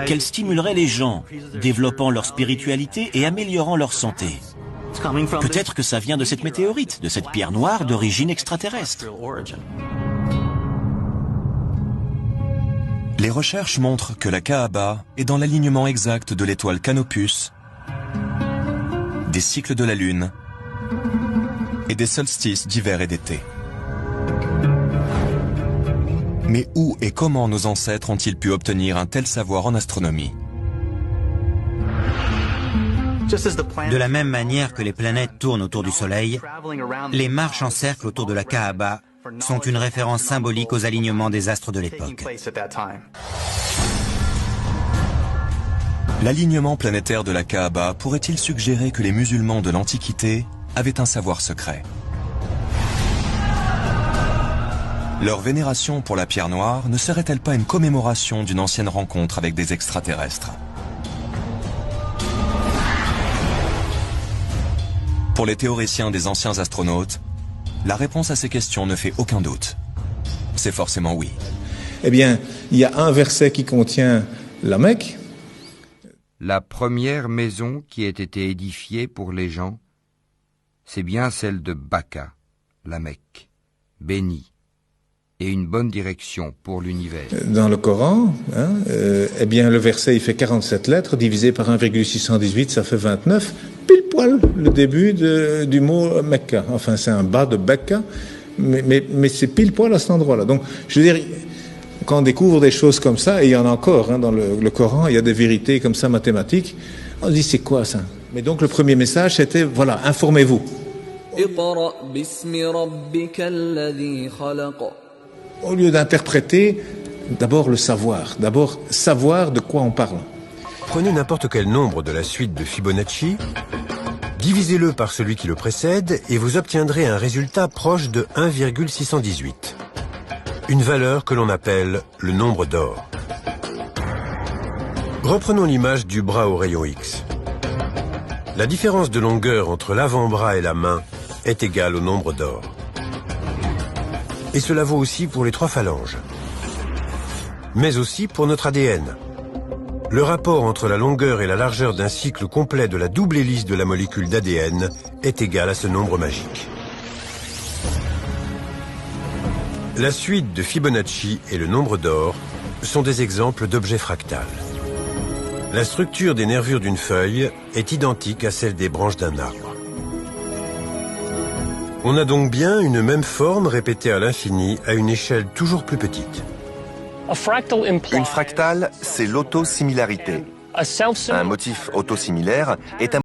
qu'elle stimulerait les gens, développant leur spiritualité et améliorant leur santé. Peut-être que ça vient de cette météorite, de cette pierre noire d'origine extraterrestre. Les recherches montrent que la Kaaba est dans l'alignement exact de l'étoile Canopus, des cycles de la Lune et des solstices d'hiver et d'été. Mais où et comment nos ancêtres ont-ils pu obtenir un tel savoir en astronomie? De la même manière que les planètes tournent autour du Soleil, les marches en cercle autour de la Kaaba sont une référence symbolique aux alignements des astres de l'époque. L'alignement planétaire de la Kaaba pourrait-il suggérer que les musulmans de l'Antiquité avaient un savoir secret? Leur vénération pour la pierre noire ne serait-elle pas une commémoration d'une ancienne rencontre avec des extraterrestres? Pour les théoriciens des anciens astronautes, la réponse à ces questions ne fait aucun doute. C'est forcément oui. Eh bien, il y a un verset qui contient la Mecque. La première maison qui ait été édifiée pour les gens, c'est bien celle de Baka, la Mecque, bénie, et une bonne direction pour l'univers. Dans le Coran, eh bien, le verset, il fait 47 lettres, divisé par 1,618, ça fait 29, pile poil le début du mot Mecca. Enfin, c'est un bas de Becca, mais c'est pile poil à cet endroit-là. Donc, je veux dire, quand on découvre des choses comme ça, et il y en a encore dans le Coran, il y a des vérités comme ça mathématiques, on se dit, c'est quoi ça? Mais donc, le premier message, c'était, voilà, informez-vous. Au lieu d'interpréter, d'abord le savoir. D'abord, savoir de quoi on parle. Prenez n'importe quel nombre de la suite de Fibonacci, divisez-le par celui qui le précède et vous obtiendrez un résultat proche de 1,618. Une valeur que l'on appelle le nombre d'or. Reprenons l'image du bras au rayon X. La différence de longueur entre l'avant-bras et la main est égale au nombre d'or. Et cela vaut aussi pour les 3 phalanges. Mais aussi pour notre ADN. Le rapport entre la longueur et la largeur d'un cycle complet de la double hélice de la molécule d'ADN est égal à ce nombre magique. La suite de Fibonacci et le nombre d'or sont des exemples d'objets fractals. La structure des nervures d'une feuille est identique à celle des branches d'un arbre. On a donc bien une même forme répétée à l'infini à une échelle toujours plus petite. Une fractale, c'est l'autosimilarité. Un motif autosimilaire est un